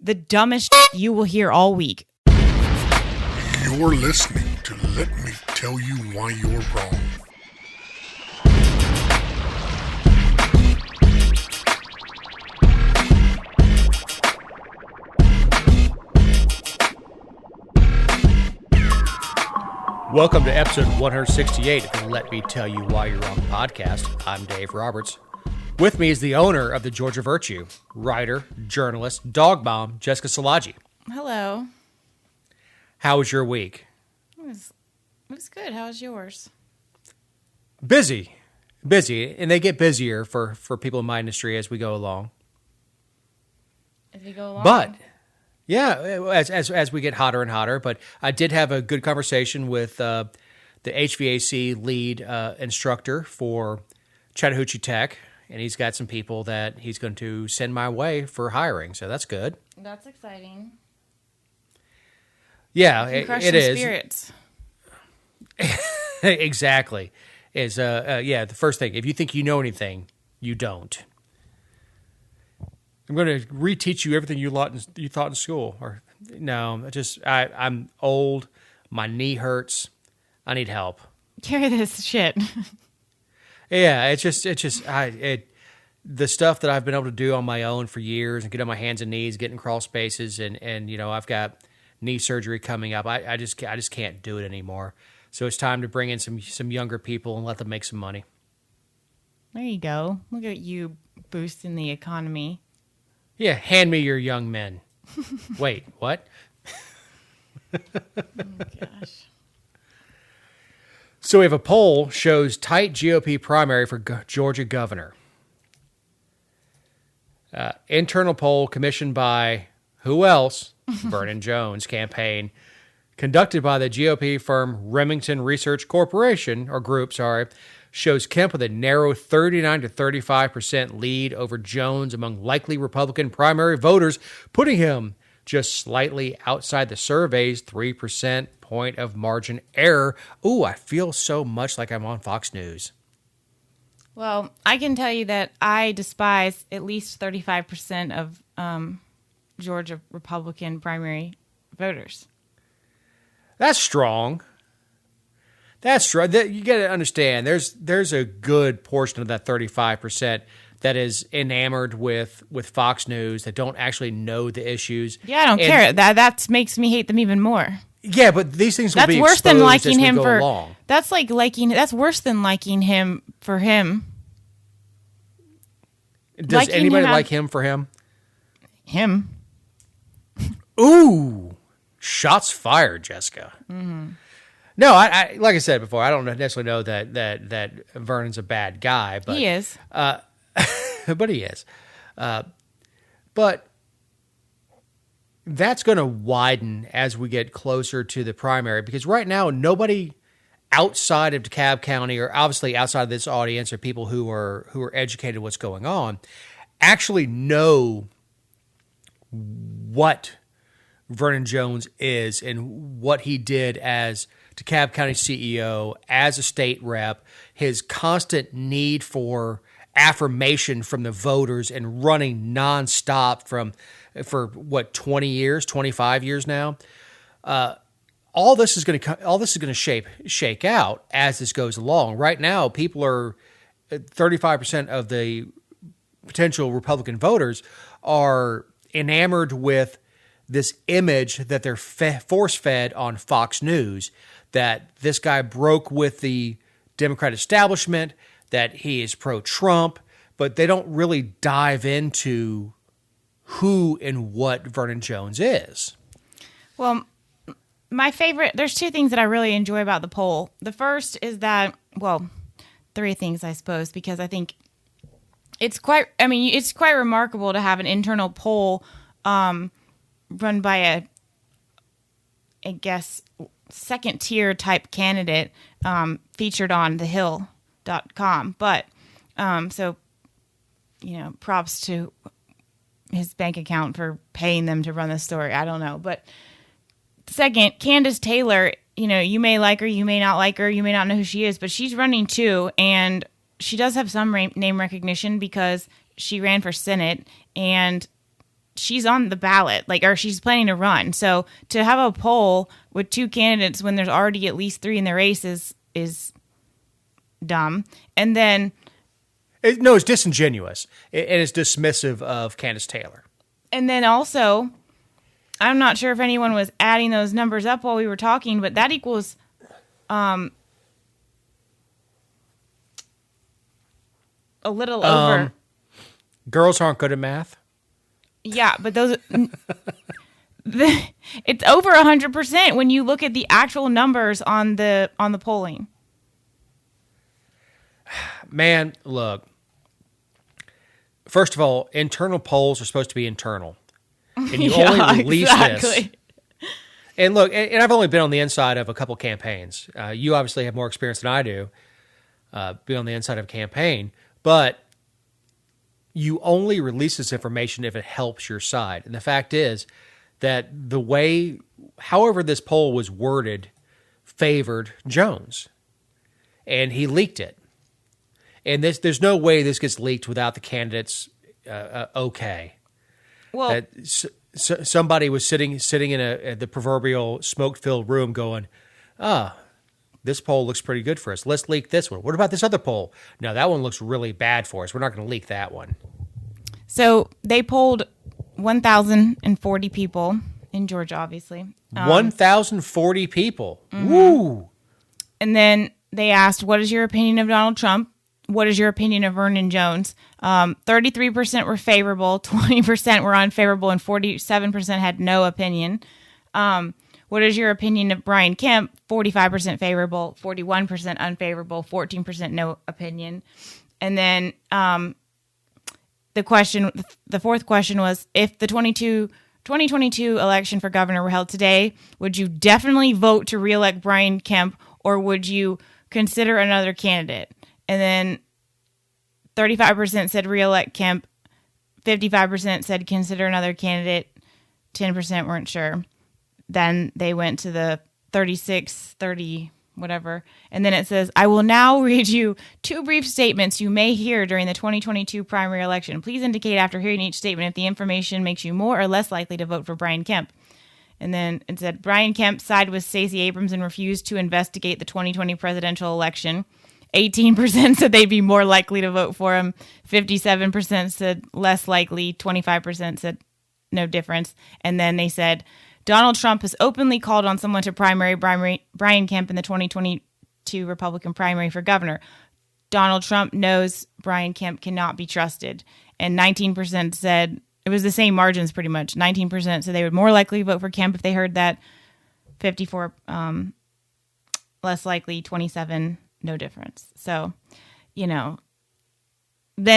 the dumbest you will hear all week. You're listening to Let Me Tell You Why You're Wrong. Welcome to episode 168 of the Let Me Tell You Why You're Wrong podcast. I'm Dave Roberts. With me is the owner of the Georgia Virtue, writer, journalist, dog mom, Jessica Szilagyi. Hello. How was your week? It was good. How was yours? Busy, and they get busier for people in my industry as we go along. But yeah, as we get hotter and hotter. But I did have a good conversation with the HVAC lead instructor for Chattahoochee Tech, and he's got some people that he's going to send my way for hiring. So that's good. That's exciting. Yeah, Crush it some is. Spirits. Exactly. Is the first thing. If you think you know anything, you don't. I'm going to reteach you everything you thought in school. Or no, I'm old. My knee hurts. I need help. Carry this shit. Yeah, the stuff that I've been able to do on my own for years and get on my hands and knees, get in crawl spaces, and you know, I've got knee surgery coming up. I just can't do it anymore. So it's time to bring in some younger people and let them make some money. There you go. Look at you boosting the economy. Yeah, hand me your young men. Wait, what? Oh, gosh. So we have a poll shows tight GOP primary for Georgia governor. Internal poll commissioned by who else? Vernon Jones campaign, conducted by the GOP firm Remington Research Corporation, or Group, shows Kemp with a narrow 39 to 35% lead over Jones among likely Republican primary voters, putting him just slightly outside the survey's 3% point of margin error. Ooh, I feel so much like I'm on Fox News. Well, I can tell you that I despise at least 35% of Georgia Republican primary voters. That's strong. That's true. You got to understand, there's a good portion of that 35% that is enamored with Fox News that don't actually know the issues. Yeah, I don't care. That makes me hate them even more. Yeah, but these things will be worse than exposed liking as we him go for. along. That's worse than liking him for him. Does liking anybody him like him for him? Him. Ooh, shots fired, Jessica. Mm-hmm. No, I like I said before, I don't necessarily know that Vernon's a bad guy, but He is. but he is. But that's going to widen as we get closer to the primary, because right now nobody outside of DeKalb County, or obviously outside of this audience, or people who are educated what's going on, actually know what Vernon Jones is and what he did as DeKalb County CEO, as a state rep, his constant need for affirmation from the voters and running nonstop for 20 years, 25 years now. All this is going to shake out as this goes along. Right now, people are 35% of the potential Republican voters are enamored with this image that they're force-fed on Fox News, that this guy broke with the Democrat establishment, that he is pro-Trump, but they don't really dive into who and what Vernon Jones is. Well, there's two things that I really enjoy about the poll. The first is that, well, three things, I suppose, because I think it's quite remarkable to have an internal poll run by I guess, second tier type candidate featured on thehill.com. But so, props to his bank account for paying them to run this story. I don't know. But second, Candace Taylor, you may like her, you may not like her, you may not know who she is, but she's running too. And she does have some name recognition because she ran for Senate. And she's on the ballot, like, or she's planning to run. So to have a poll with 2 candidates when there's already at least 3 in the race is dumb. And then it's disingenuous, and it's dismissive of Candace Taylor. And then also, I'm not sure if anyone was adding those numbers up while we were talking, but that equals a little over. Girls aren't good at math. Yeah, but those it's over 100% when you look at the actual numbers on the polling. Man, look. First of all, internal polls are supposed to be internal, and you only release this. And look, and I've only been on the inside of a couple campaigns. You obviously have more experience than I do, being on the inside of a campaign, but you only release this information if it helps your side. And the fact is that the way, however this poll was worded, favored Jones, and he leaked it. And there's no way this gets leaked without the candidates okay. Well, That somebody was sitting in the proverbial smoke-filled room going, this poll looks pretty good for us. Let's leak this one. What about this other poll? No, that one looks really bad for us. We're not going to leak that one. so they polled 1,040 people in Georgia, obviously. 1,040 people. Mm-hmm. Woo! And then they asked, what is your opinion of Donald Trump? What is your opinion of Vernon Jones? 33% were favorable, 20% were unfavorable, and 47% had no opinion. What is your opinion of Brian Kemp? 45% favorable, 41% unfavorable, 14% no opinion. And then the fourth question was, if the 2022 election for governor were held today, would you definitely vote to reelect Brian Kemp, or would you consider another candidate? And then 35% said reelect Kemp, 55% said consider another candidate, 10% weren't sure. Then they went to the 36, 30, whatever. And then it says, I will now read you 2 brief statements you may hear during the 2022 primary election. Please indicate after hearing each statement if the information makes you more or less likely to vote for Brian Kemp. And then it said, Brian Kemp sided with Stacey Abrams and refused to investigate the 2020 presidential election. 18% said they'd be more likely to vote for him. 57% said less likely. 25% said no difference. And then they said, Donald Trump has openly called on someone to primary Brian Kemp in the 2022 Republican primary for governor. Donald Trump knows Brian Kemp cannot be trusted. And 19% said, it was the same margins pretty much. 19% said they would more likely vote for Kemp if they heard that. 54 less likely. 27 no difference. So, then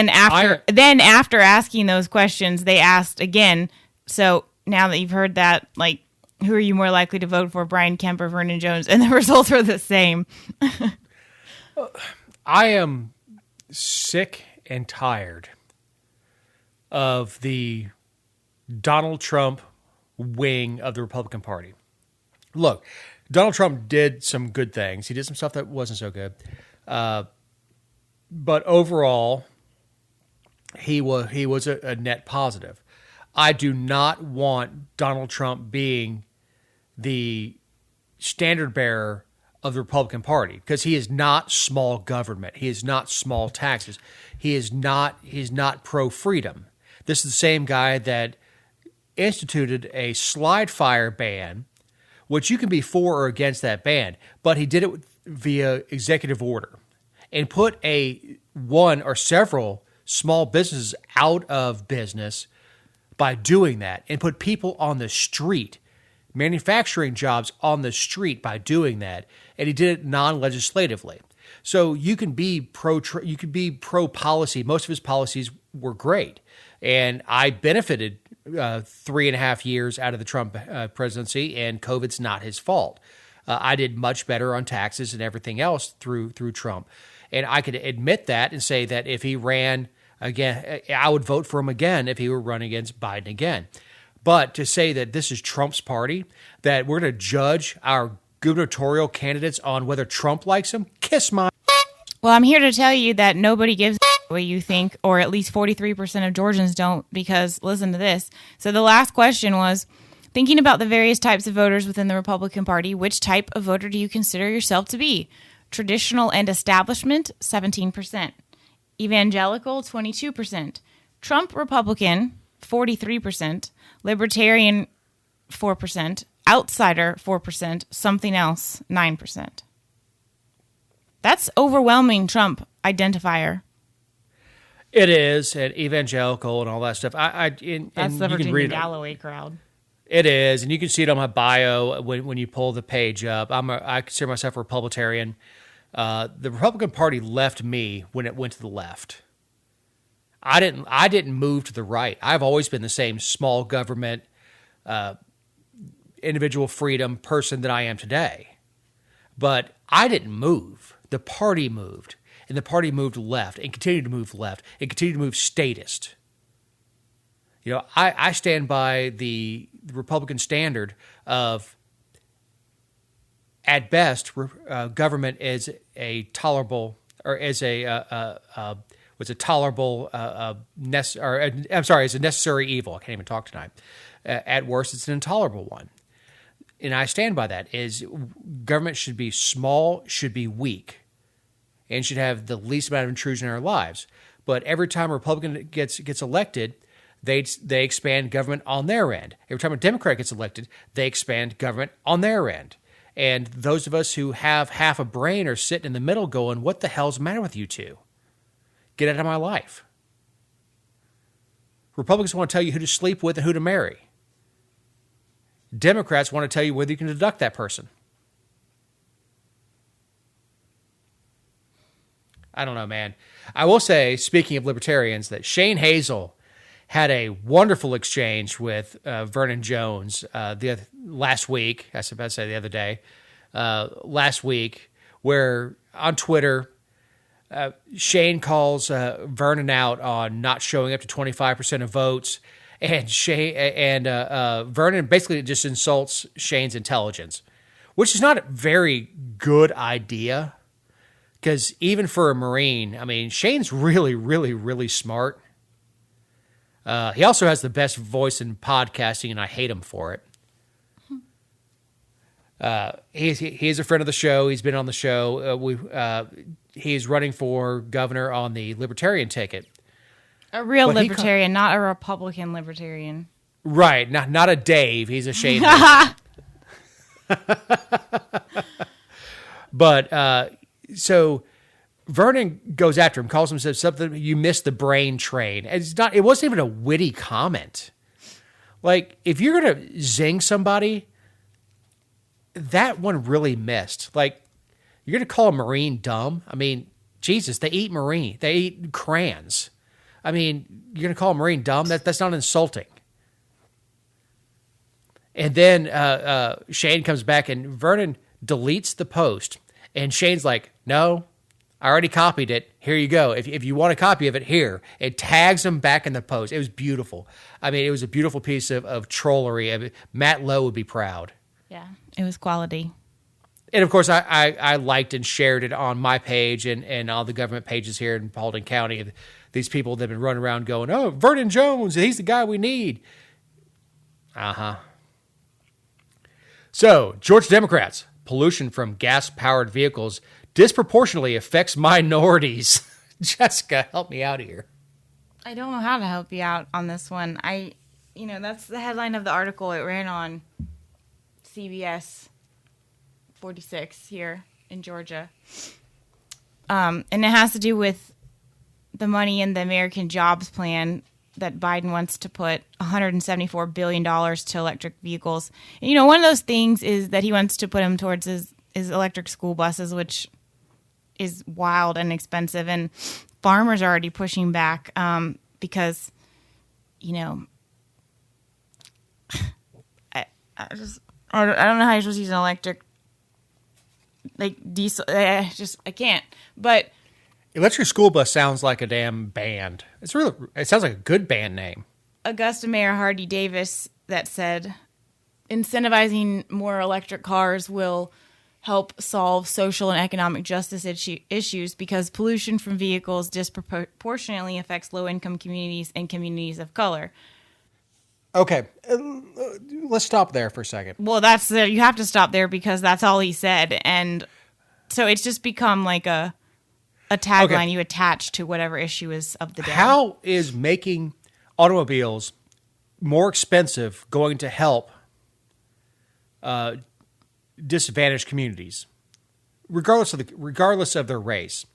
after asking those questions, they asked again. So now that you've heard that, like, who are you more likely to vote for, Brian Kemp or Vernon Jones? And the results were the same. I am sick and tired of the Donald Trump wing of the Republican Party. Look, Donald Trump did some good things. He did some stuff that wasn't so good. But overall, he was a net positive. I do not want Donald Trump being the standard bearer of the Republican Party, because he is not small government. He is not small taxes. He's not pro-freedom. This is the same guy that instituted a slide fire ban, which you can be for or against that ban, but he did it via executive order and put one or several small businesses out of business by doing that, and put people on the street, manufacturing jobs on the street by doing that. And he did it non-legislatively. So you can be pro-policy. Most of his policies were great. And I benefited 3.5 years out of the Trump presidency, and COVID's not his fault. I did much better on taxes and everything else through Trump. And I could admit that and say that if he ran again, I would vote for him again if he were running against Biden again. But to say that this is Trump's party, that we're going to judge our gubernatorial candidates on whether Trump likes them, kiss my... Well, I'm here to tell you that nobody gives way you think, or at least 43% of Georgians don't, because listen to this. So the last question was, thinking about the various types of voters within the Republican Party, which type of voter do you consider yourself to be? Traditional and establishment, 17%. Evangelical, 22%. Trump Republican, 43%. Libertarian, 4%. Outsider, 4%. Something else, 9%. That's overwhelming Trump identifier. It is, and evangelical and all that stuff. That's the Virginia Galloway crowd. It is, and you can see it on my bio when you pull the page up. I consider myself a Republican. The Republican Party left me when it went to the left. I didn't move to the right. I've always been the same small government, individual freedom person that I am today. But I didn't move. The party moved, and the party moved left and continued to move left and continued to move statist. You know, I stand by the Republican standard of, at best, government is a tolerable, or is a was a tolerable, is a necessary evil. I can't even talk tonight. At worst, it's an intolerable one, and I stand by that. Is government should be small, should be weak, and should have the least amount of intrusion in our lives. But every time a Republican gets elected, they expand government on their end. Every time a Democrat gets elected, they expand government on their end. And those of us who have half a brain are sitting in the middle going, what the hell's the matter with you two? Get out of my life. Republicans want to tell you who to sleep with and who to marry. Democrats want to tell you whether you can deduct that person. I don't know, man. I will say, speaking of libertarians, that Shane Hazel had a wonderful exchange with Vernon Jones last week. I was about to say the other day. Last week, where on Twitter, Shane calls Vernon out on not showing up to 25% of votes, and Vernon basically just insults Shane's intelligence, which is not a very good idea. Because even for a Marine, I mean, Shane's really, really, really smart. He also has the best voice in podcasting, and I hate him for it. He's a friend of the show. He's been on the show. He's running for governor on the Libertarian ticket. A real libertarian, not a Republican libertarian. Right, not a Dave. He's a Shane. But so Vernon goes after him, calls him, says something, you missed the brain train. It wasn't even a witty comment. Like, if you're going to zing somebody, that one really missed. Like, you're going to call a Marine dumb? I mean, Jesus, they eat They eat crayons. I mean, you're going to call a Marine dumb? That's not insulting. And then Shane comes back, and Vernon deletes the post. And Shane's like, no, I already copied it. Here you go. If you want a copy of it, here. It tags him back in the post. It was beautiful. I mean, it was a beautiful piece of trollery. I mean, Matt Lowe would be proud. Yeah, it was quality. And, of course, I liked and shared it on my page and all the government pages here in Paulding County. These people that have been running around going, oh, Vernon Jones, he's the guy we need. Uh-huh. So, Georgia Democrats, pollution from gas-powered vehicles disproportionately affects minorities. Jessica, help me out here. I don't know how to help you out on this one. That's the headline of the article. It ran on CBS 46 here in Georgia. And it has to do with the money in the American Jobs Plan that Biden wants to put $174 billion to electric vehicles. And, one of those things is that he wants to put them towards his electric school buses, which is wild and expensive. And farmers are already pushing back because, I don't know how you're supposed to use an electric, like diesel. I can't. But electric school bus sounds like a damn band. It sounds like a good band name. Augusta Mayor Hardy Davis that said incentivizing more electric cars will help solve social and economic justice issues because pollution from vehicles disproportionately affects low-income communities and communities of color. Okay, let's stop there for a second. Well, you have to stop there because that's all he said, and so it's just become like a tagline you attach to whatever issue is of the day. How is making automobiles more expensive going to help disadvantaged communities, regardless of their race?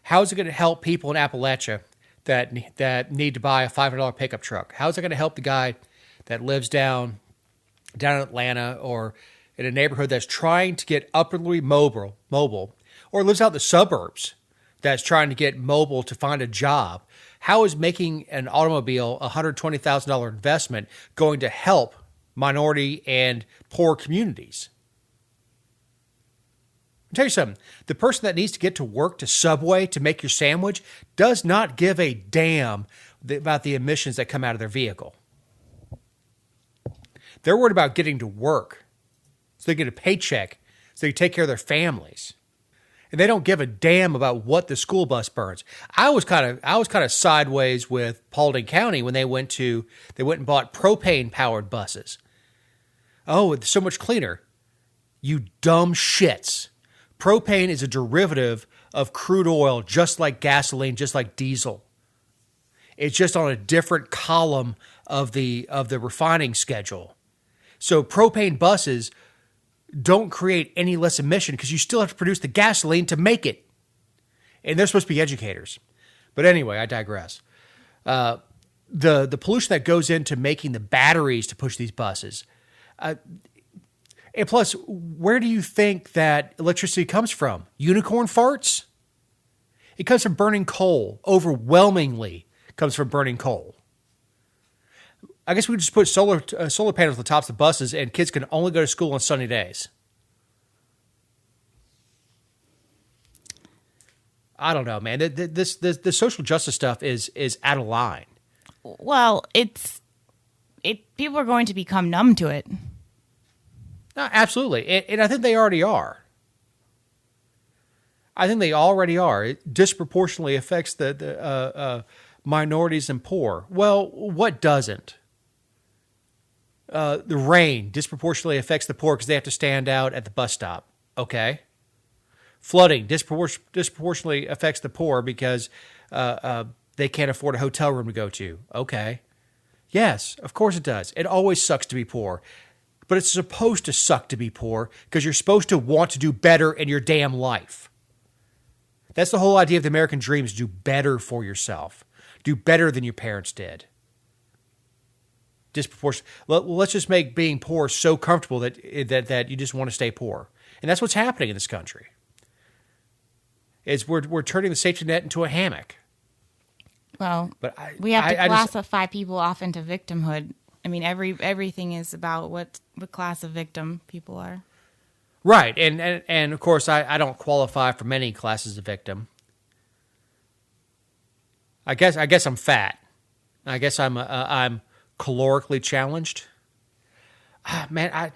How is it going to help people in Appalachia that need to buy a $500 pickup truck? How is it going to help the guy that lives down in Atlanta or in a neighborhood that's trying to get upwardly mobile, or lives out in the suburbs that's trying to get mobile to find a job? How is making an automobile a $120,000 investment going to help minority and poor communities? I'll tell you something. The person that needs to get to work to Subway to make your sandwich does not give a damn about the emissions that come out of their vehicle. They're worried about getting to work so they get a paycheck so they can take care of their families. And they don't give a damn about what the school bus burns. I was kind of sideways with Paulding County when they went and bought propane powered buses. Oh, it's so much cleaner. You dumb shits. Propane is a derivative of crude oil, just like gasoline, just like diesel. It's just on a different column of the refining schedule. So propane buses don't create any less emission because you still have to produce the gasoline to make it. And they're supposed to be educators. But anyway, I digress. The pollution that goes into making the batteries to push these buses. And plus, where do you think that electricity comes from? Unicorn farts? It comes from burning coal. Overwhelmingly comes from burning coal. I guess we just put solar panels on the tops of buses and kids can only go to school on sunny days. I don't know, man. The social justice stuff is out of line. Well, people are going to become numb to it. No, absolutely. And I think they already are. It disproportionately affects the minorities and poor. Well, what doesn't? The rain disproportionately affects the poor because they have to stand out at the bus stop. Okay. Flooding disproportionately affects the poor because they can't afford a hotel room to go to. Okay. Yes, of course it does. It always sucks to be poor. But it's supposed to suck to be poor because you're supposed to want to do better in your damn life. That's the whole idea of the American dream, is do better for yourself. Do better than your parents did. Let's just make being poor so comfortable that you just want to stay poor. And that's what's happening in this country. We're turning the safety net into a hammock. Well, we have to classify people off into victimhood. I mean, everything is about what class of victim people are. Right, and of course, I don't qualify for many classes of victim. I guess I'm fat. I guess I'm calorically challenged. Man,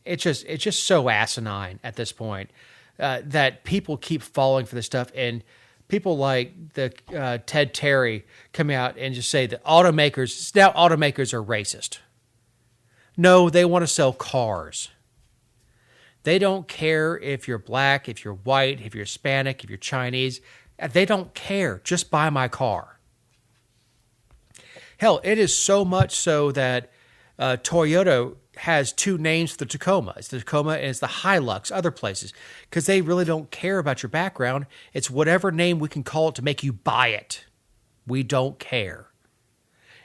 it's just so asinine at this point that people keep falling for this stuff, and people like the Ted Terry come out and just say that automakers are racist. No, they want to sell cars. They don't care if you're black, if you're white, if you're Hispanic, if you're Chinese. They don't care. Just buy my car. Hell, it is so much so that Toyota has two names for the Tacoma. It's the Tacoma and it's the Hilux, other places, because they really don't care about your background. It's whatever name we can call it to make you buy it. We don't care.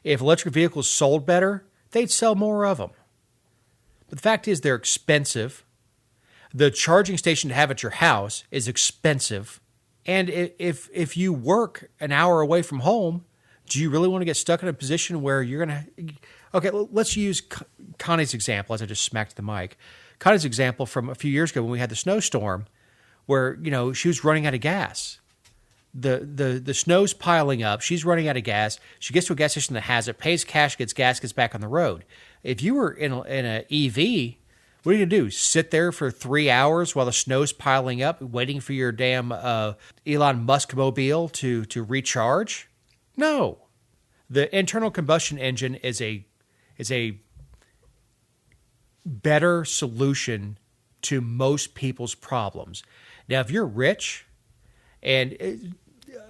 If electric vehicles sold better, they'd sell more of them. But the fact is they're expensive. The charging station to have at your house is expensive. And if you work an hour away from home, do you really want to get stuck in a position where you're going to... Okay, let's use Connie's example as I just smacked the mic. Connie's example from a few years ago when we had the snowstorm where, she was running out of gas. The snow's piling up. She's running out of gas. She gets to a gas station that has it, pays cash, gets gas, gets back on the road. If you were in an EV, What are you going to do? Sit there for 3 hours while the snow's piling up, waiting for your damn Elon Musk mobile to recharge? No. The internal combustion engine is a better solution to most people's problems. Now, if you're rich and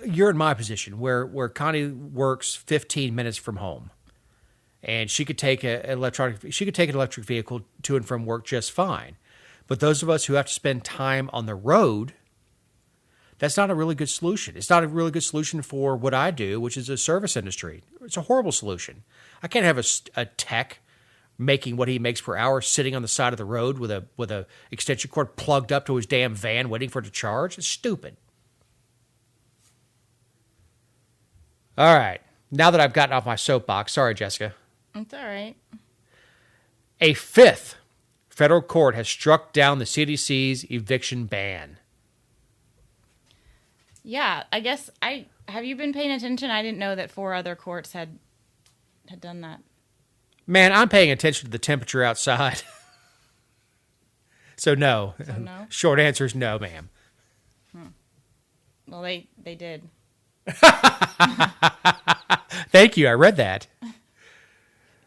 you're in my position where Connie works 15 minutes from home, and she could take an electric vehicle to and from work just fine. But those of us who have to spend time on the road, that's not a really good solution. It's not a really good solution for what I do, which is a service industry. It's a horrible solution. I can't have a tech making what he makes per hour sitting on the side of the road with a extension cord plugged up to his damn van waiting for it to charge. It's stupid. All right. Now that I've gotten off my soapbox, sorry, Jessica. It's all right. A fifth federal court has struck down the CDC's eviction ban. Yeah, I guess have you been paying attention? I didn't know that 4 other courts had done that. Man, I'm paying attention to the temperature outside. So no. So no? Short answer is no, ma'am. Well, they did. Thank you. I read that.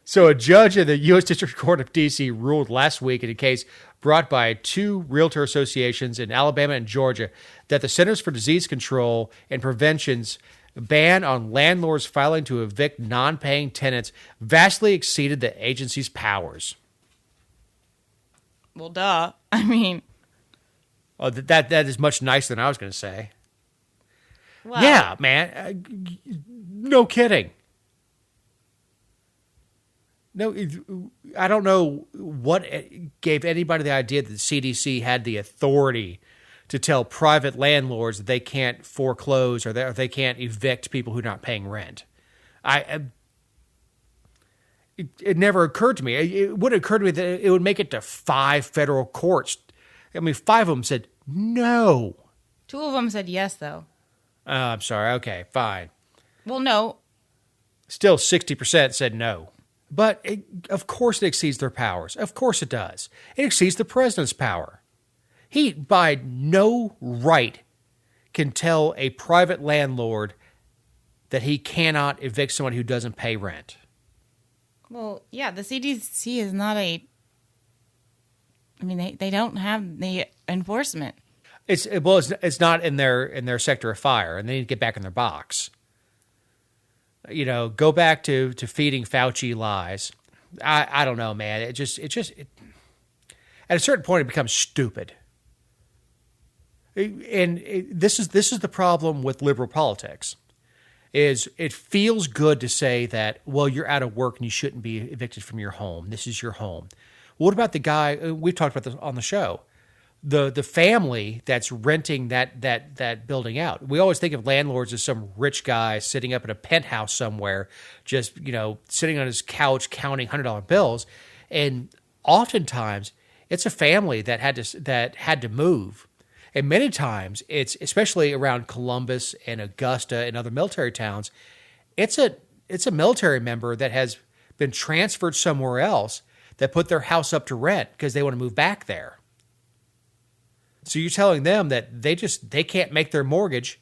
So a judge in the U.S. District Court of D.C. ruled last week in a case brought by 2 realtor associations in Alabama and Georgia that the Centers for Disease Control and Prevention's ban on landlords filing to evict non-paying tenants vastly exceeded the agency's powers. Well, duh. I mean... Oh, that is much nicer than I was going to say. Well, yeah, man. No kidding. No, I don't know what gave anybody the idea that the CDC had the authority to tell private landlords that they can't foreclose or they can't evict people who are not paying rent. It never occurred to me. It would occur to me that it would make it to 5 federal courts. I mean, 5 of them said no. 2 of them said yes, though. Oh, I'm sorry. Okay, fine. Well, no. Still 60% said no. But of course it exceeds their powers. Of course it does. It exceeds the president's power. He, by no right, can tell a private landlord that he cannot evict someone who doesn't pay rent. Well, yeah, the CDC is not a... I mean, they don't have the enforcement. It's not in their sector of fire, and they need to get back in their box. You know, go back to feeding Fauci lies. I don't know, man. It just at a certain point it becomes stupid. This is the problem with liberal politics. Is it feels good to say that, well, you're out of work and you shouldn't be evicted from your home. This is your home. What about the guy we've talked about this on the show? The family that's renting that building out. We always think of landlords as some rich guy sitting up in a penthouse somewhere, just sitting on his couch counting $100 bills, and oftentimes it's a family that had to move, and many times it's especially around Columbus and Augusta and other military towns, it's a military member that has been transferred somewhere else that put their house up to rent because they want to move back there. So you're telling them that they can't make their mortgage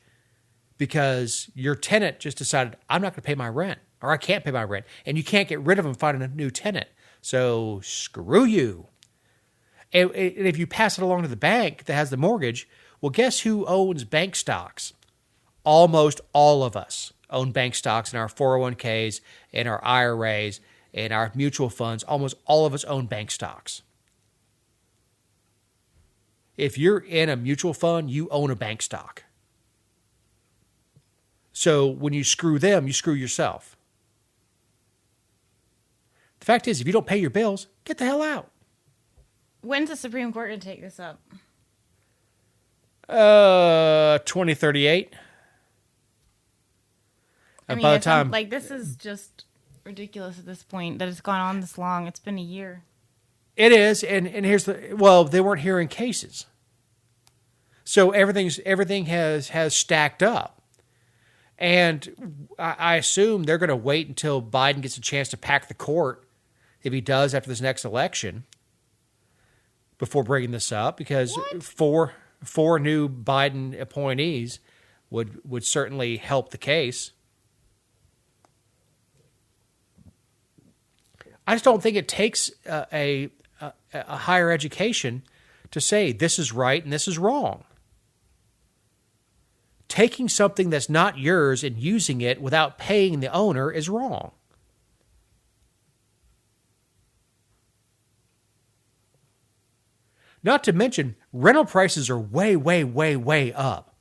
because your tenant just decided, I'm not going to pay my rent, or I can't pay my rent, and you can't get rid of them finding a new tenant. So screw you. And if you pass it along to the bank that has the mortgage, well, guess who owns bank stocks? Almost all of us own bank stocks in our 401ks, in our IRAs, in our mutual funds. Almost all of us own bank stocks. If you're in a mutual fund, you own a bank stock. So when you screw them, you screw yourself. The fact is, if you don't pay your bills, get the hell out. When's the Supreme Court going to take this up? 2038. I mean, by the time, this is just ridiculous at this point that it's gone on this long. It's been a year. It is, and here's they weren't hearing cases, so everything has stacked up, and I assume they're going to wait until Biden gets a chance to pack the court, if he does after this next election, before bringing this up because four new Biden appointees would certainly help the case. I just don't think it takes a higher education to say this is right and this is wrong. Taking something that's not yours and using it without paying the owner is wrong. Not to mention, rental prices are way, way, way, way up.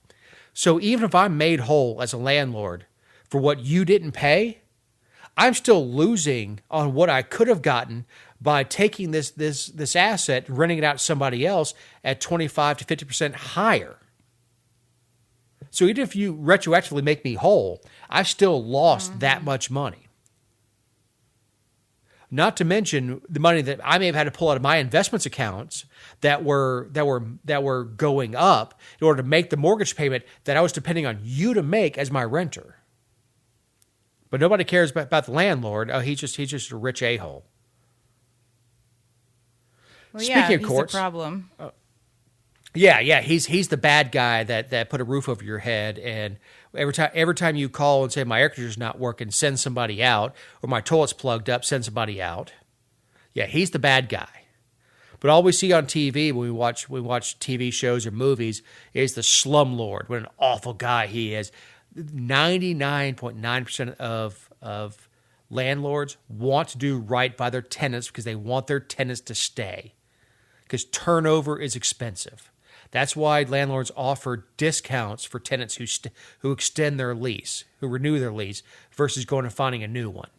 So even if I'm made whole as a landlord for what you didn't pay, I'm still losing on what I could have gotten by taking this asset and renting it out to somebody else at 25 to 50% higher. So even if you retroactively make me whole, I've still lost that much money. Not to mention the money that I may have had to pull out of my investments accounts that were going up in order to make the mortgage payment that I was depending on you to make as my renter. But nobody cares about the landlord. Oh, he's just a rich a-hole. Well, Speaking yeah, of courts, he's a problem. Yeah, he's the bad guy that put a roof over your head, and every time you call and say my air conditioner's not working, send somebody out, or my toilet's plugged up, send somebody out. Yeah, he's the bad guy. But all we see on TV when we watch TV shows or movies is the slumlord. What an awful guy he is. 99.9% of landlords want to do right by their tenants because they want their tenants to stay. Because turnover is expensive. That's why landlords offer discounts for tenants who extend their lease, who renew their lease, versus going and finding a new one.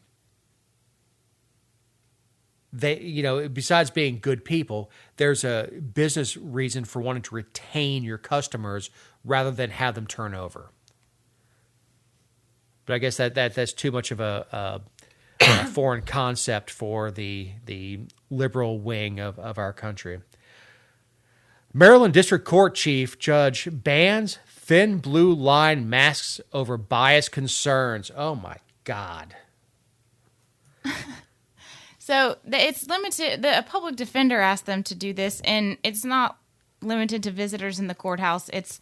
They, besides being good people, there's a business reason for wanting to retain your customers rather than have them turn over. But I guess that's too much of a foreign concept for the liberal wing of our country. Maryland District Court Chief Judge bans thin blue line masks over bias concerns. Oh, my God. So it's limited. A public defender asked them to do this, and it's not limited to visitors in the courthouse. It's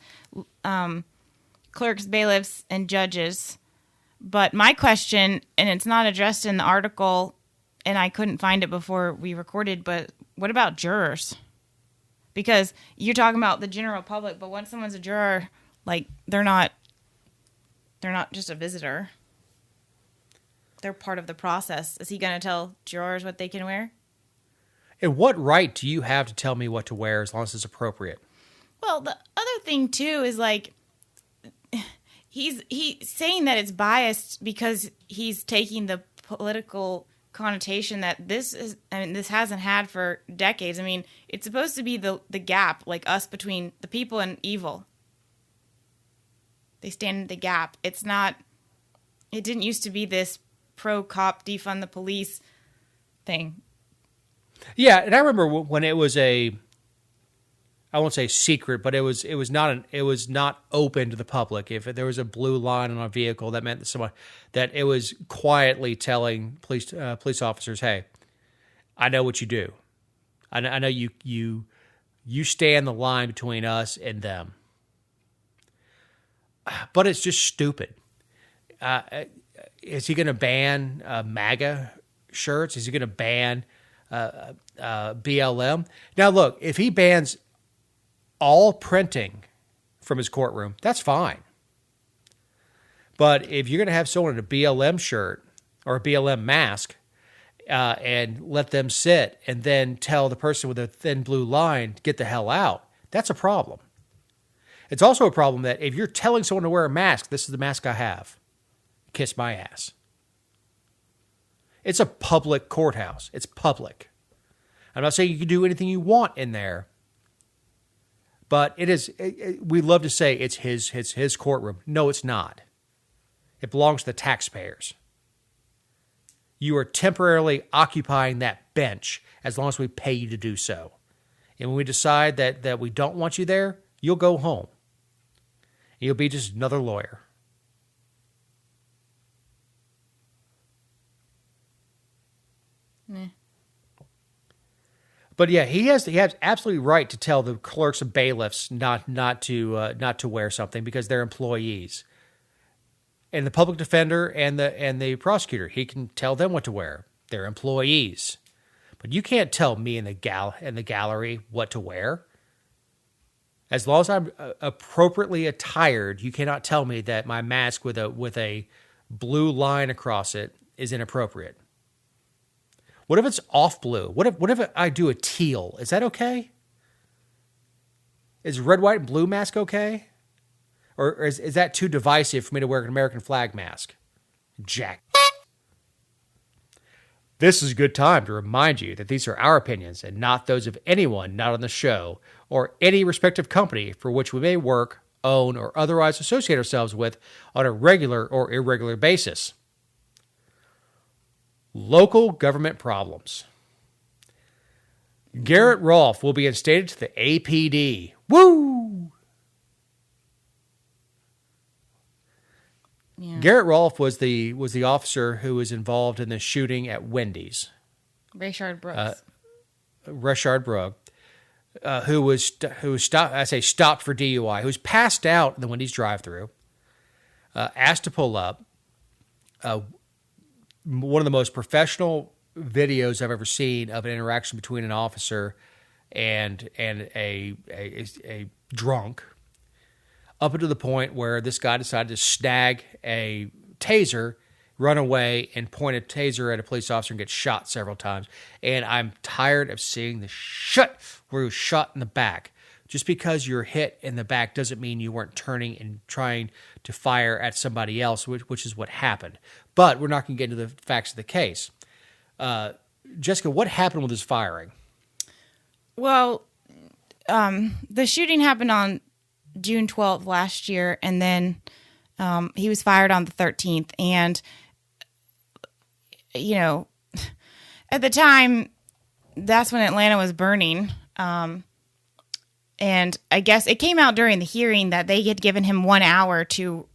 clerks, bailiffs, and judges. But my question, and it's not addressed in the article, and I couldn't find it before we recorded, but what about jurors? Because you're talking about the general public, but when someone's a juror, like they're not just a visitor. They're part of the process. Is he going to tell jurors what they can wear? And what right do you have to tell me what to wear as long as it's appropriate? Well, the other thing too is like he's saying that it's biased because he's taking the political connotation that this hasn't had for decades. I mean, it's supposed to be the gap, like us between the people and evil. They stand in the gap. It didn't used to be this pro-cop, defund the police thing. Yeah, and I remember when it was I won't say secret, but it was not open to the public. If there was a blue line on a vehicle, that meant that it was quietly telling police officers, "Hey, I know what you do. I know you stand the line between us and them." But it's just stupid. Is he going to ban MAGA shirts? Is he going to ban BLM? Now, look, if he bans all printing from his courtroom, that's fine. But if you're going to have someone in a BLM shirt or a BLM mask and let them sit and then tell the person with a thin blue line to get the hell out, that's a problem. It's also a problem that if you're telling someone to wear a mask, this is the mask I have. Kiss my ass. It's a public courthouse. It's public. I'm not saying you can do anything you want in there, but it is. We love to say it's his courtroom. No, it's not. It belongs to the taxpayers. You are temporarily occupying that bench as long as we pay you to do so. And when we decide that we don't want you there, you'll go home. You'll be just another lawyer. But yeah, he has absolutely right to tell the clerks and bailiffs not to wear something because they're employees. And the public defender and the prosecutor, he can tell them what to wear. They're employees. But you can't tell me in the gallery what to wear. As long as I'm appropriately attired, you cannot tell me that my mask with a blue line across it is inappropriate. What if it's off blue? What if I do a teal? Is that okay? Is red, white, and blue mask okay? Or is that too divisive for me to wear an American flag mask? Jack. This is a good time to remind you that these are our opinions and not those of anyone not on the show or any respective company for which we may work, own, or otherwise associate ourselves with on a regular or irregular basis. Local government problems. Garret Rolfe will be instated to the APD. Woo! Yeah. Garret Rolfe was the officer who was involved in the shooting at Wendy's. Rayshard Brooks. Rayshard Brooks, who was stopped. I say stopped for DUI. Who was passed out in the Wendy's drive-thru. Asked to pull up. One of the most professional videos I've ever seen of an interaction between an officer and a drunk, up until the point where this guy decided to snag a taser, run away, and point a taser at a police officer and get shot several times. And I'm tired of seeing the shit where he was shot in the back. Just because you're hit in the back doesn't mean you weren't turning and trying to fire at somebody else, which is what happened. But we're not going to get into the facts of the case. Jessica, what happened with his firing? Well, the shooting happened on June 12th last year, and then he was fired on the 13th. And, you know, at the time, that's when Atlanta was burning. And I guess it came out during the hearing that they had given him 1 hour to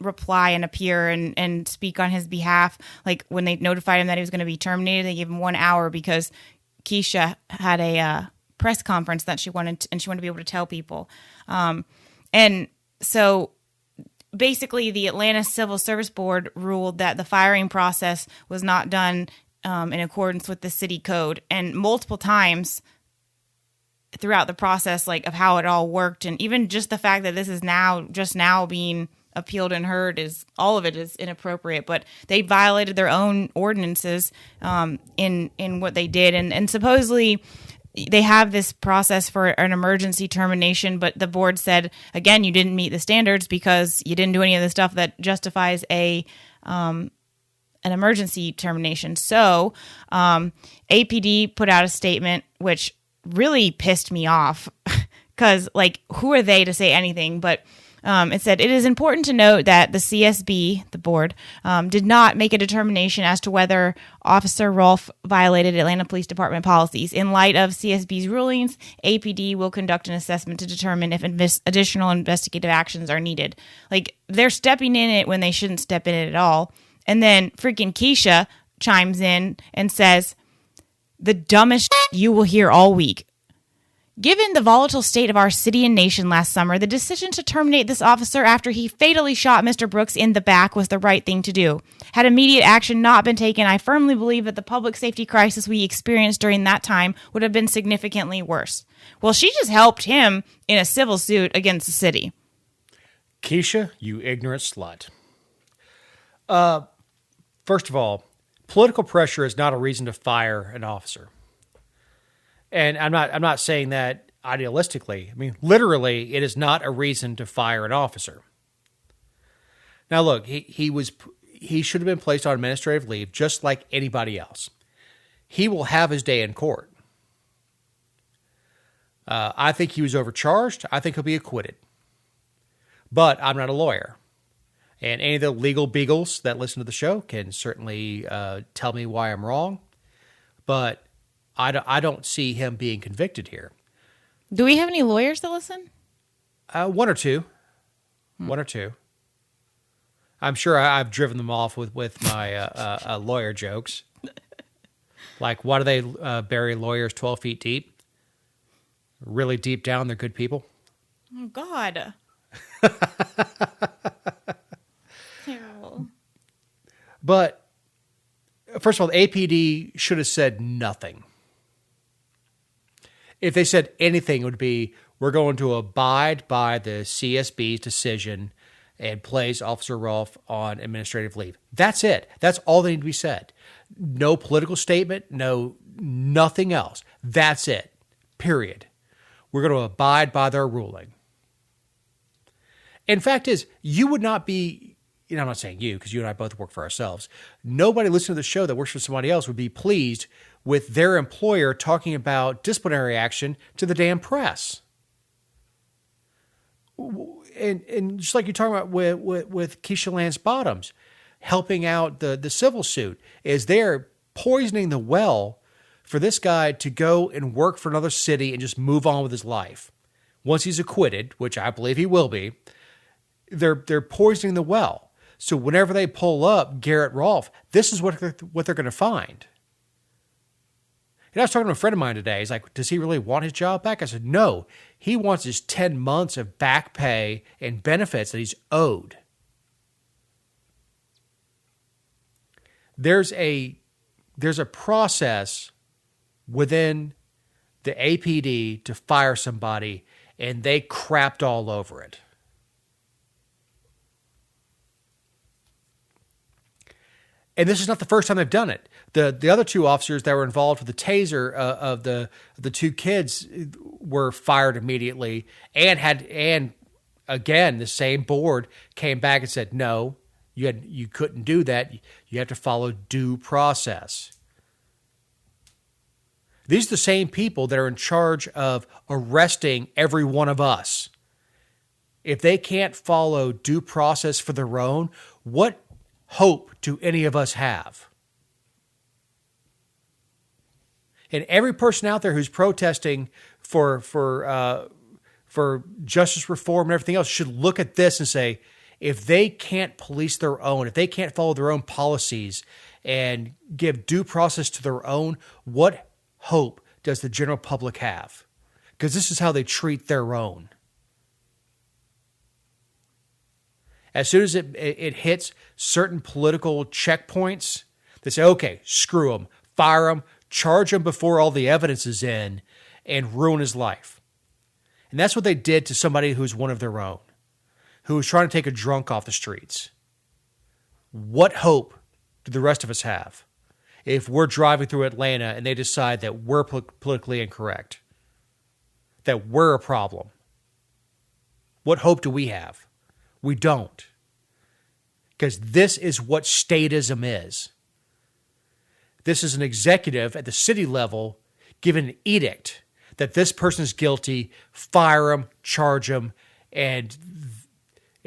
reply and appear and speak on his behalf. Like when they notified him that he was going to be terminated, they gave him 1 hour because Keisha had a press conference that she wanted to be able to tell people. And so basically the Atlanta Civil Service Board ruled that the firing process was not done in accordance with the city code. And multiple times throughout the process, like of how it all worked, and even just the fact that this is just now being appealed and heard, is all of it is inappropriate. But they violated their own ordinances in what they did, and supposedly they have this process for an emergency termination, but the board said, again, you didn't meet the standards because you didn't do any of the stuff that justifies an emergency termination. So APD put out a statement, which really pissed me off because, like, who are they to say anything? But it said, it is important to note that the CSB, the board, did not make a determination as to whether Officer Rolfe violated Atlanta Police Department policies. In light of CSB's rulings, APD will conduct an assessment to determine if additional investigative actions are needed. Like, they're stepping in it when they shouldn't step in it at all. And then freaking Keisha chimes in and says, the dumbest you will hear all week. Given the volatile state of our city and nation last summer, the decision to terminate this officer after he fatally shot Mr. Brooks in the back was the right thing to do. Had immediate action not been taken, I firmly believe that the public safety crisis we experienced during that time would have been significantly worse. Well, she just helped him in a civil suit against the city. Keisha, you ignorant slut. First of all, political pressure is not a reason to fire an officer. And I'm not saying that idealistically. I mean, literally, it is not a reason to fire an officer. Now, look, he should have been placed on administrative leave just like anybody else. He will have his day in court. I think he was overcharged. I think he'll be acquitted. But I'm not a lawyer. And any of the legal beagles that listen to the show can certainly tell me why I'm wrong. But I don't see him being convicted here. Do we have any lawyers that listen? One or two. One or two. I'm sure I've driven them off with my lawyer jokes. Like, why do they bury lawyers 12 feet deep? Really deep down, they're good people. Oh, God. Terrible. But, first of all, the APD should have said nothing. If they said anything, it would be, we're going to abide by the CSB's decision and place Officer Rolfe on administrative leave. That's it. That's all that need to be said. No political statement, nothing else. That's it. Period. We're going to abide by their ruling. And fact is, you would not be, I'm not saying you, because you and I both work for ourselves. Nobody listening to the show that works for somebody else would be pleased with their employer talking about disciplinary action to the damn press. And just like you're talking about with Keisha Lance Bottoms, helping out the civil suit, is they're poisoning the well for this guy to go and work for another city and just move on with his life. Once he's acquitted, which I believe he will be, they're poisoning the well. So whenever they pull up Garret Rolfe, this is what they're going to find. And I was talking to a friend of mine today. He's like, does he really want his job back? I said, no. He wants his 10 months of back pay and benefits that he's owed. There's a process within the APD to fire somebody, and they crapped all over it. And this is not the first time they've done it. The other two officers that were involved with the taser of the two kids were fired immediately, and again the same board came back and said, no, you couldn't do that. You have to follow due process. These are the same people that are in charge of arresting every one of us. If they can't follow due process for their own, what hope do any of us have? And every person out there who's protesting for justice reform and everything else should look at this and say, if they can't police their own, if they can't follow their own policies and give due process to their own, what hope does the general public have? Because this is how they treat their own. As soon as it hits certain political checkpoints, they say, okay, screw them, fire them, charge him before all the evidence is in, and ruin his life. And that's what they did to somebody who's one of their own, who was trying to take a drunk off the streets. What hope do the rest of us have if we're driving through Atlanta and they decide that we're politically incorrect, that we're a problem? What hope do we have? We don't. Because this is what statism is. This is an executive at the city level given an edict that this person is guilty, fire him, charge him, and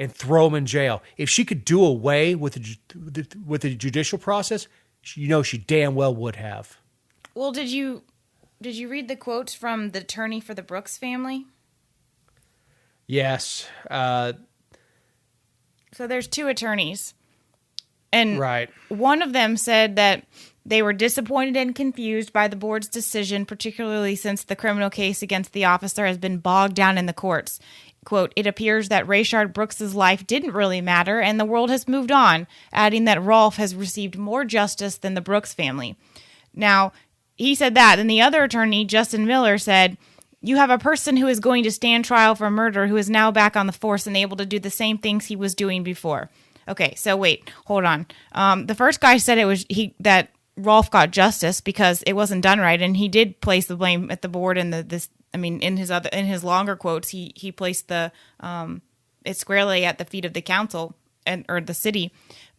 throw him in jail. If she could do away with the judicial process, she damn well would have. Well, did you read the quotes from the attorney for the Brooks family? Yes. So there's two attorneys. And right. One of them said that they were disappointed and confused by the board's decision, particularly since the criminal case against the officer has been bogged down in the courts. Quote, it appears that Rayshard Brooks's life didn't really matter and the world has moved on, adding that Rolfe has received more justice than the Brooks family. Now, he said that. And the other attorney, Justin Miller, said, you have a person who is going to stand trial for murder who is now back on the force and able to do the same things he was doing before. Okay, so wait, hold on. The first guy said it was that Rolfe got justice because it wasn't done right, and he did place the blame at the board and in his longer quotes, he placed it squarely at the feet of the council or the city.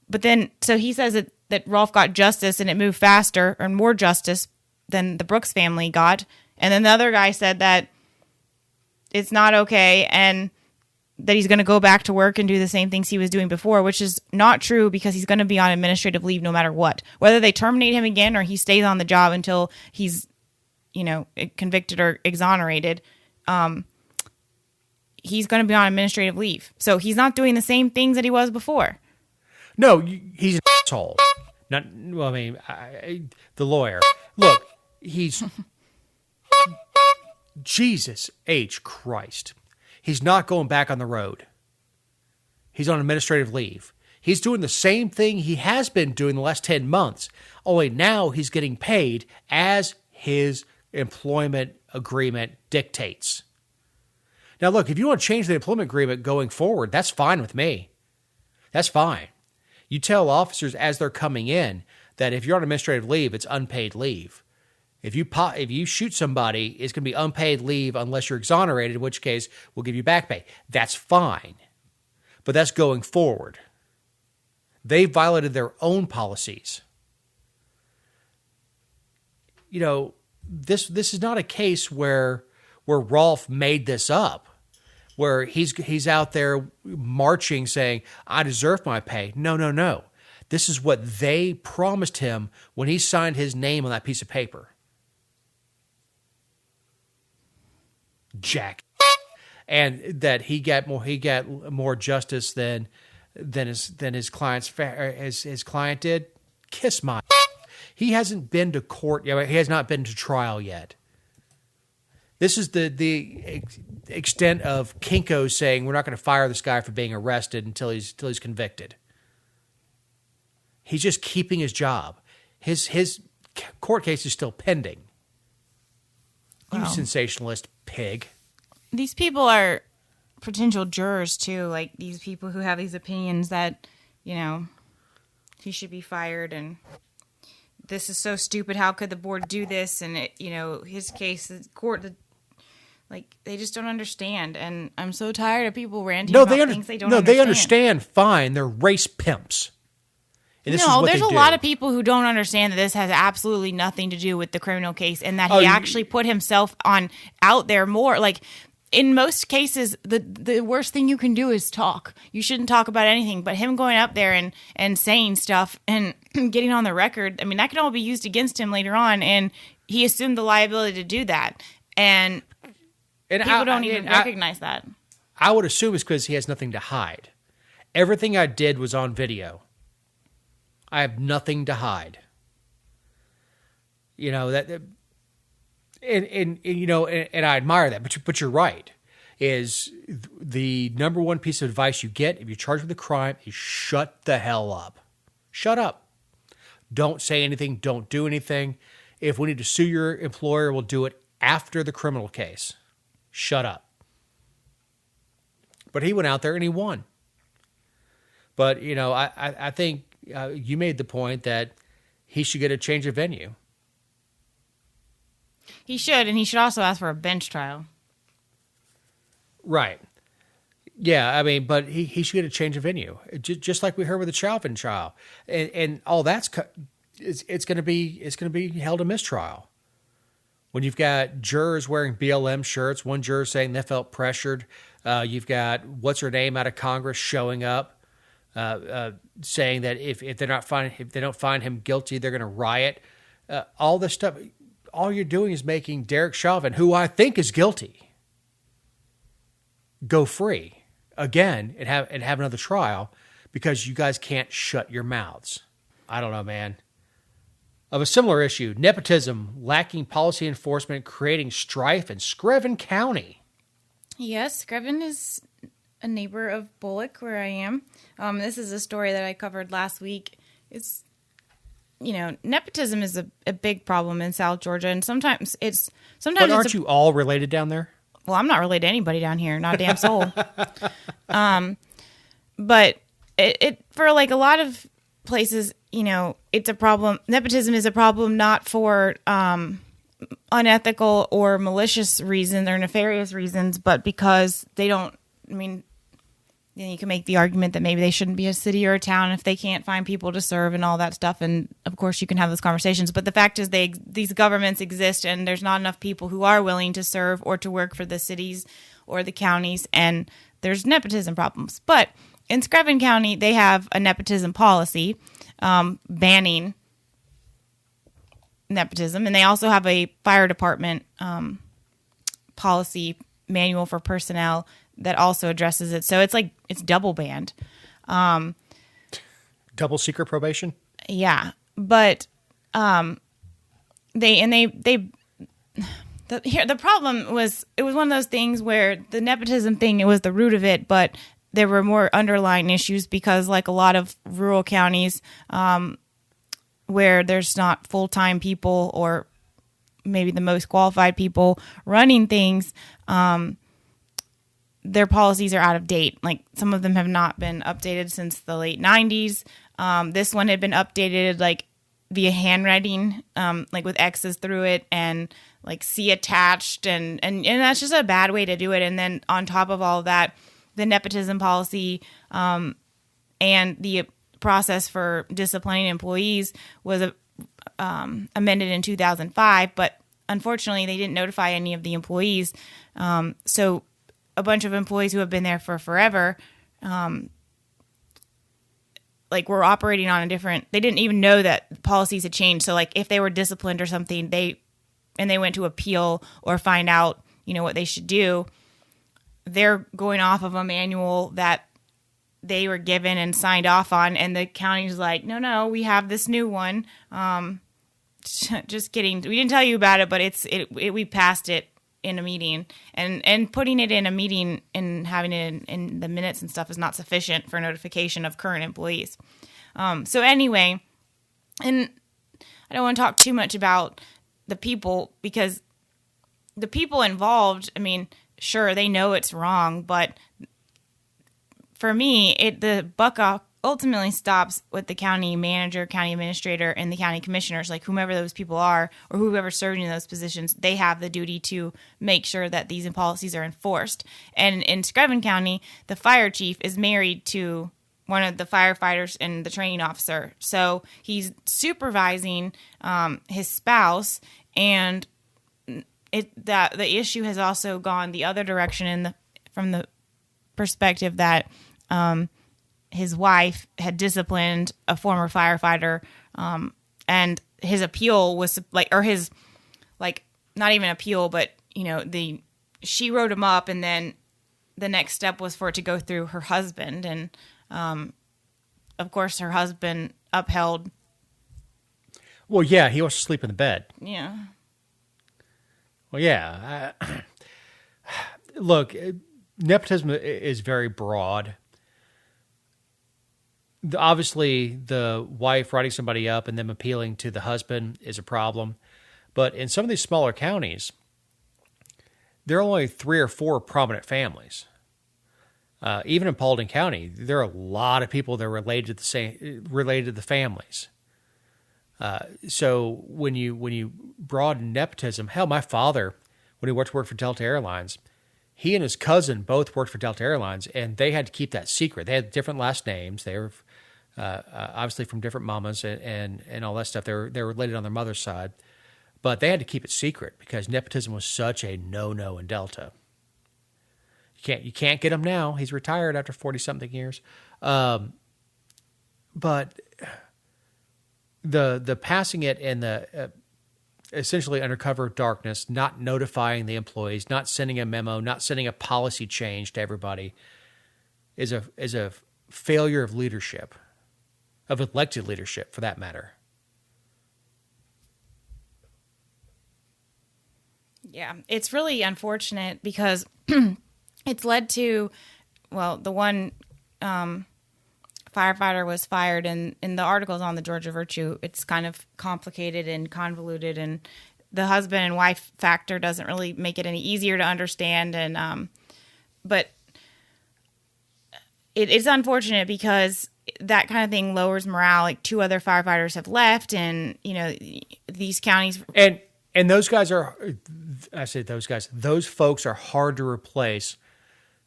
But then, so he says that Rolfe got justice and it moved faster or more justice than the Brooks family got. And then the other guy said that it's not okay and that he's going to go back to work and do the same things he was doing before, which is not true because he's going to be on administrative leave no matter what. Whether they terminate him again or he stays on the job until he's, convicted or exonerated, he's going to be on administrative leave. So he's not doing the same things that he was before. No, he's an asshole. The lawyer. Look, he's Jesus H. Christ. He's not going back on the road. He's on administrative leave. He's doing the same thing he has been doing the last 10 months, only now he's getting paid as his employment agreement dictates. Now, look, if you want to change the employment agreement going forward, that's fine with me. That's fine. You tell officers as they're coming in that if you're on administrative leave, it's unpaid leave. If you shoot somebody, it's going to be unpaid leave unless you're exonerated, in which case we'll give you back pay. That's fine. But that's going forward. They violated their own policies. You know, this is not a case where Rolfe made this up, where he's out there marching saying, I deserve my pay. No. This is what they promised him when he signed his name on that piece of paper. Jack. And that he got more justice than his client did. Kiss my. He hasn't been to court. He has not been to trial yet. This is the extent of Kinko saying we're not going to fire this guy for being arrested until he's convicted. He's just keeping his job. His court case is still pending. Wow. You sensationalist pig. These people are potential jurors too, like these people who have these opinions that, you know, he should be fired and this is so stupid. How could the board do this? And it, you know, his case, the court, like they just don't understand. And I'm so tired of people ranting about things they don't understand. No, they understand fine. They're race pimps. And this is what there's they a do. lot of people who don't understand that this has absolutely nothing to do with the criminal case and that he actually put himself out there more. Like, in most cases, the worst thing you can do is talk. You shouldn't talk about anything. But him going up there and saying stuff and getting on the record, I mean, that can all be used against him later on. And he assumed the liability to do that. And people don't even recognize that. I would assume it's because he has nothing to hide. Everything I did was on video. I have nothing to hide. You know, and I admire that, but you're right. Is the number one piece of advice you get if you're charged with a crime is shut the hell up. Shut up. Don't say anything. Don't do anything. If we need to sue your employer, we'll do it after the criminal case. Shut up. But he went out there and he won. But, you know, I think you made the point that he should get a change of venue. He should, and he should also ask for a bench trial. Right. Yeah, I mean, but he should get a change of venue, just like we heard with the Chauvin trial, and all that's it's going to be held a mistrial. When you've got jurors wearing BLM shirts, one juror saying they felt pressured, you've got what's her name out of Congress showing up, saying that if they don't find him guilty, they're going to riot. All this stuff. All you're doing is making Derek Chauvin, who I think is guilty, go free again and have another trial because you guys can't shut your mouths. I don't know, man. Of a similar issue, nepotism, lacking policy enforcement, creating strife in Screven County. Yes, Screven is a neighbor of Bullock, where I am. This is a story that I covered last week. It's, you know, nepotism is a big problem in South Georgia, and sometimes But aren't you all related down there? Well, I'm not related to anybody down here, not a damn soul. But it for like a lot of places, you know, it's a problem. Nepotism is a problem not for unethical or malicious reasons or nefarious reasons, but because they don't. I mean, you can make the argument that maybe they shouldn't be a city or a town if they can't find people to serve and all that stuff. And of course you can have those conversations, but the fact is these governments exist and there's not enough people who are willing to serve or to work for the cities or the counties. And there's nepotism problems, but in Screven County, they have a nepotism policy, banning nepotism. And they also have a fire department, policy manual for personnel that also addresses it. So it's double banned. Double secret probation? Yeah. But the problem was, it was one of those things where the nepotism thing, it was the root of it, but there were more underlying issues because, like a lot of rural counties, where there's not full-time people or maybe the most qualified people running things, their policies are out of date. Like, some of them have not been updated since the late 90s. This one had been updated like via handwriting, like with X's through it and like C attached, and that's just a bad way to do it. And then on top of all of that, the nepotism policy and the process for disciplining employees was amended in 2005, but unfortunately they didn't notify any of the employees. So a bunch of employees who have been there for forever, like, were operating on a different, they didn't even know that policies had changed. So like if they were disciplined or something, they went to appeal or find out, what they should do, they're going off of a manual that they were given and signed off on, and the county's like, no, we have this new one. Just kidding. We didn't tell you about it, but we passed it in a meeting, and putting it in a meeting and having it in the minutes and stuff is not sufficient for notification of current employees. So anyway, and I don't want to talk too much about the people, because the people involved, I mean, sure, they know it's wrong, but for me, the buck ultimately stops with the county manager, county administrator, and the county commissioners, like whomever those people are or whoever's serving in those positions. They have the duty to make sure that these policies are enforced. And in Screven County, the fire chief is married to one of the firefighters and the training officer. So he's supervising his spouse, and the issue has also gone the other direction from the perspective that his wife had disciplined a former firefighter, and his appeal was not even appeal, but she wrote him up, and then the next step was for it to go through her husband, and of course her husband upheld. Well, yeah, he wants to sleep in the bed. Yeah. Well, yeah. Look, nepotism is very broad. Obviously, the wife writing somebody up and them appealing to the husband is a problem. But in some of these smaller counties, there are only 3 or 4 prominent families. Even in Paulding County, there are a lot of people that are related to the families. So when you broaden nepotism, hell, my father, when he worked for Delta Airlines, he and his cousin both worked for Delta Airlines, and they had to keep that secret. They had different last names. They were obviously from different mamas and all that stuff. They were related on their mother's side, but they had to keep it secret because nepotism was such a no-no in Delta. You can't get him now. He's retired after 40-something years. But the passing it in the essentially under cover of darkness, not notifying the employees, not sending a memo, not sending a policy change to everybody, is a failure of leadership, of elected leadership, for that matter. Yeah, it's really unfortunate because it's led to, well, the one firefighter was fired, and in the articles on the Georgia Virtue, it's kind of complicated and convoluted, and the husband and wife factor doesn't really make it any easier to understand. And but it's unfortunate because that kind of thing lowers morale. Like 2 other firefighters have left, and these counties and those guys are, I say those guys, those folks are hard to replace,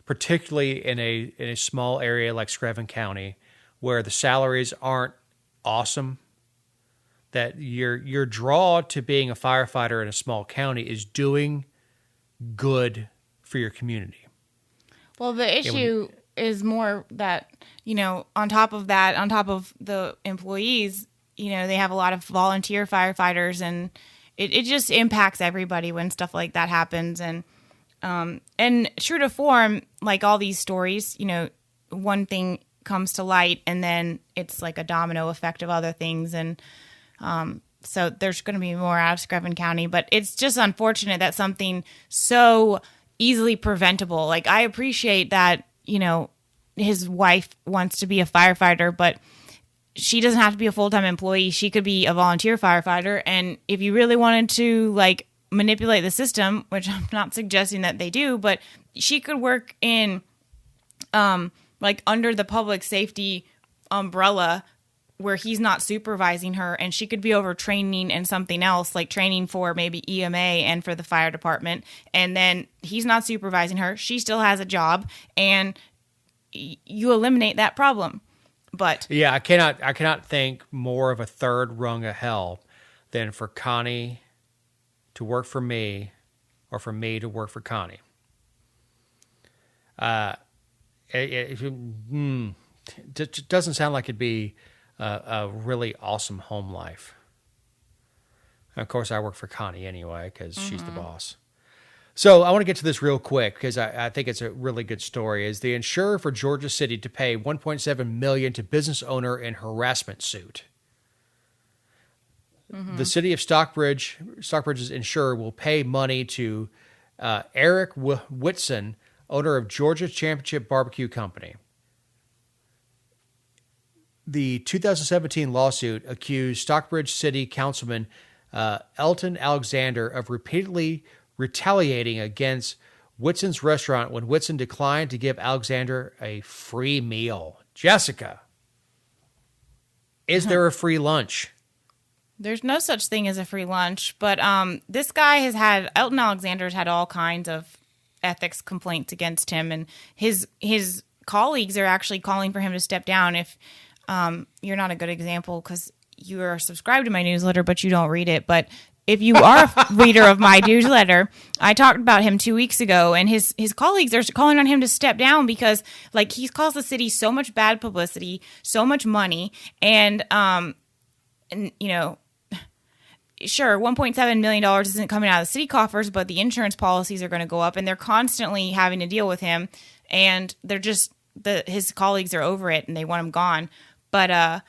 particularly in a small area like Screven County, where the salaries aren't awesome. That your draw to being a firefighter in a small county is doing good for your community. Well, the issue is more that, on top of the employees, they have a lot of volunteer firefighters, and it just impacts everybody when stuff like that happens. And true to form, like all these stories, one thing comes to light, and then it's like a domino effect of other things. And So there's going to be more out of Screven County, but it's just unfortunate that something so easily preventable. Like, I appreciate that, his wife wants to be a firefighter, but she doesn't have to be a full-time employee. She could be a volunteer firefighter. And if you really wanted to manipulate the system, which I'm not suggesting that they do, but she could work in under the public safety umbrella where he's not supervising her, and she could be over training and something else, like training for maybe EMA and for the fire department. And then he's not supervising her. She still has a job, and you eliminate that problem. But yeah, I cannot think more of a third rung of hell than for Connie to work for me or for me to work for Connie. It doesn't sound like it'd be a really awesome home life. And of course, I work for Connie anyway because she's the boss. So I want to get to this real quick because I think it's a really good story. Is the insurer for Georgia City to pay $1.7 million to business owner in harassment suit? The city of Stockbridge's insurer will pay money to Eric Whitson, owner of Georgia Championship Barbecue Company. The 2017 lawsuit accused Stockbridge City Councilman Elton Alexander of repeatedly retaliating against Whitson's restaurant when Whitson declined to give Alexander a free meal. Jessica, is there a free lunch? there's no such thing as a free lunch. But this guy Elton Alexander's had all kinds of ethics complaints against him, and his colleagues are actually calling for him to step down. If you're not a good example because you are subscribed to my newsletter, but you don't read it. But if you are a reader of my newsletter, I talked about him 2 weeks ago, and his colleagues are calling on him to step down because, like, he caused the city so much bad publicity, so much money, and you know, sure, $1.7 million isn't coming out of the city coffers, but the insurance policies are going to go up, and they're constantly having to deal with him, and they're just his colleagues are over it, and they want him gone. But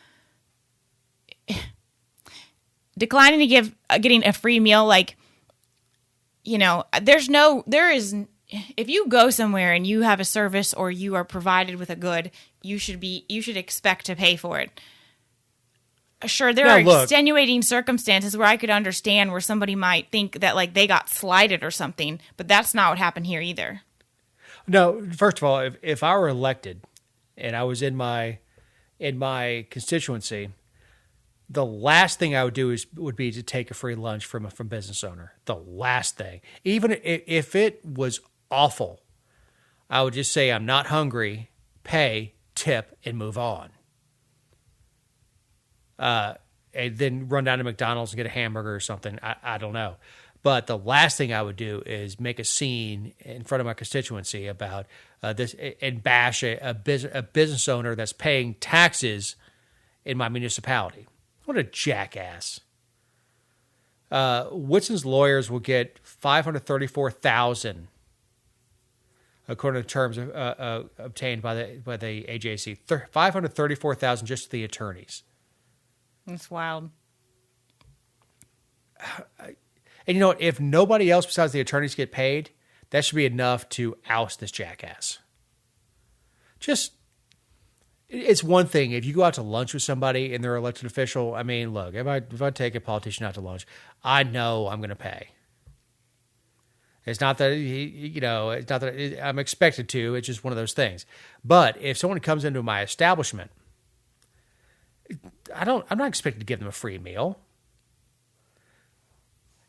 declining to getting a free meal, like, you know, if you go somewhere and you have a service or you are provided with a good, you should expect to pay for it. Sure, there are extenuating circumstances where I could understand where somebody might think that, like, they got slighted or something, but that's not what happened here either. No, first of all, if I were elected and I was in my constituency, the last thing I would do would be to take a free lunch from business owner. The last thing, even if it was awful, I would just say, I'm not hungry, pay, tip, and move on. And then run down to McDonald's and get a hamburger or something. I don't know. But the last thing I would do is make a scene in front of my constituency about this and bash a business owner that's paying taxes in my municipality. What a jackass. Whitson's lawyers will get $534,000, according to terms obtained by the AJC. $534,000 just to the attorneys. That's wild. And you know what? If nobody else besides the attorneys get paid, that should be enough to oust this jackass. It's one thing if you go out to lunch with somebody and they're an elected official. I mean, look, if I take a politician out to lunch, I know I'm going to pay. It's not that it's not that I'm expected to. It's just one of those things. But if someone comes into my establishment, I'm not expected to give them a free meal.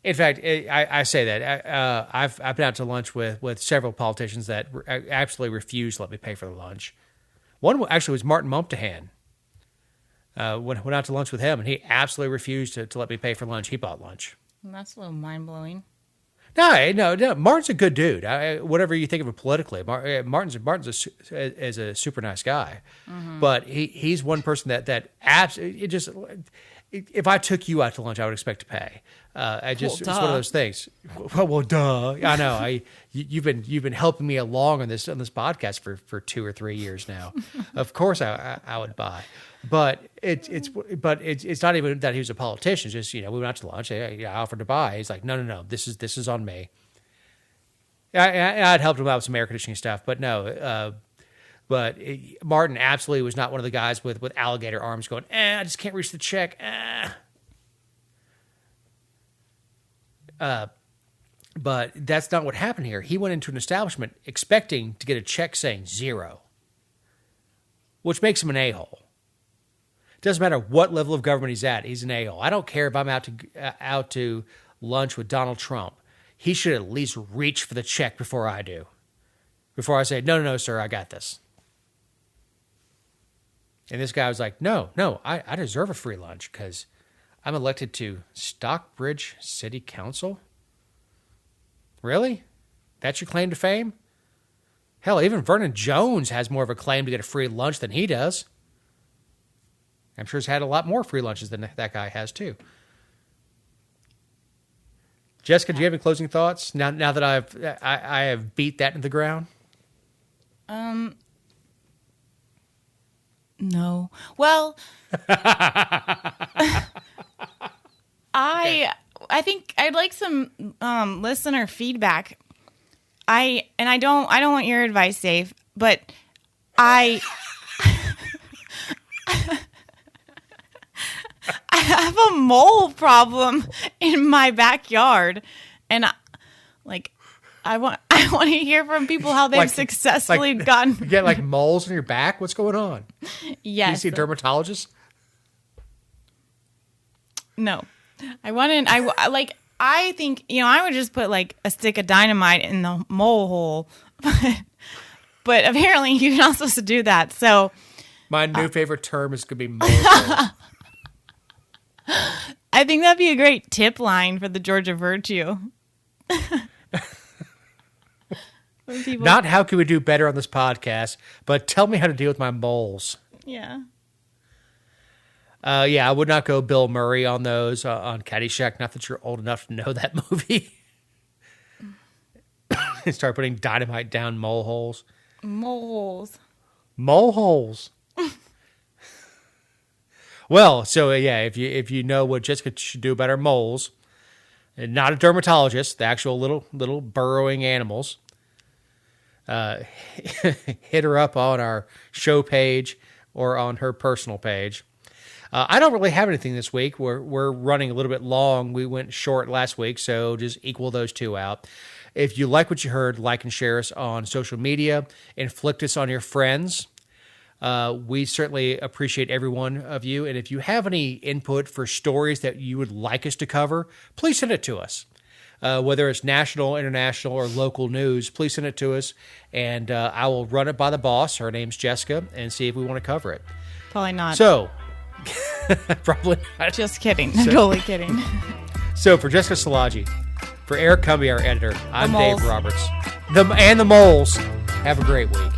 In fact, I say that I've been out to lunch with several politicians that absolutely refused to let me pay for the lunch. One actually was Martin Mumptahan. Went out to lunch with him, and he absolutely refused to let me pay for lunch. He bought lunch. That's a little mind-blowing. No. Martin's a good dude. Whatever you think of him politically, Martin's is a super nice guy. Mm-hmm. But he's one person that absolutely if I took you out to lunch, I would expect to pay. It's one of duh. those things. Well, duh. I know. You've been helping me along on this podcast for 2 or 3 years now. Of course, I would buy. But it's not even that he was a politician. It's just, we went out to lunch. I offered to buy. He's like, no. This is on me. I'd helped him out with some air conditioning stuff, but no. Martin absolutely was not one of the guys with alligator arms going, I just can't reach the check. But that's not what happened here. He went into an establishment expecting to get a check saying 0, which makes him an a-hole. It doesn't matter what level of government he's at. He's an a-hole. I don't care if I'm out to lunch with Donald Trump. He should at least reach for the check before I do. Before I say, no, sir, I got this. And this guy was like, no, I deserve a free lunch because I'm elected to Stockbridge City Council. Really? That's your claim to fame? Hell, even Vernon Jones has more of a claim to get a free lunch than he does. I'm sure he's had a lot more free lunches than that guy has, too. Jessica, do you have any closing thoughts now that I have beat that into the ground? No. Well, I think I'd like some listener feedback. I don't want your advice, Dave, but I have a mole problem in my backyard, and I want to hear from people how they've successfully gotten. You get moles on your back? What's going on? Yes. Do you see a dermatologist? No. I think, I would just put a stick of dynamite in the mole hole. But apparently you're not supposed to do that. So my new favorite term is going to be mole hole. I think that'd be a great tip line for the Georgia Virtue. Not how can we do better on this podcast, but tell me how to deal with my moles. Yeah. I would not go Bill Murray on those, on Caddyshack. Not that you're old enough to know that movie. And start putting dynamite down mole holes. Mole holes. Well, so if you know what Jessica should do about her moles, and not a dermatologist, the actual little burrowing animals, hit her up on our show page or on her personal page. I don't really have anything this week. We're running a little bit long. We went short last week, so just equal those two out. If you like what you heard, like and share us on social media. Inflict us on your friends. We certainly appreciate every one of you. And if you have any input for stories that you would like us to cover, please send it to us. Whether it's national, international, or local news, please send it to us. And I will run it by the boss. Her name's Jessica, and see if we want to cover it. Probably not. So, probably not. Just kidding. Totally kidding. So, for Jessica Szilagyi, for Eric Cumby, our editor, I'm Dave Roberts. And the moles. Have a great week.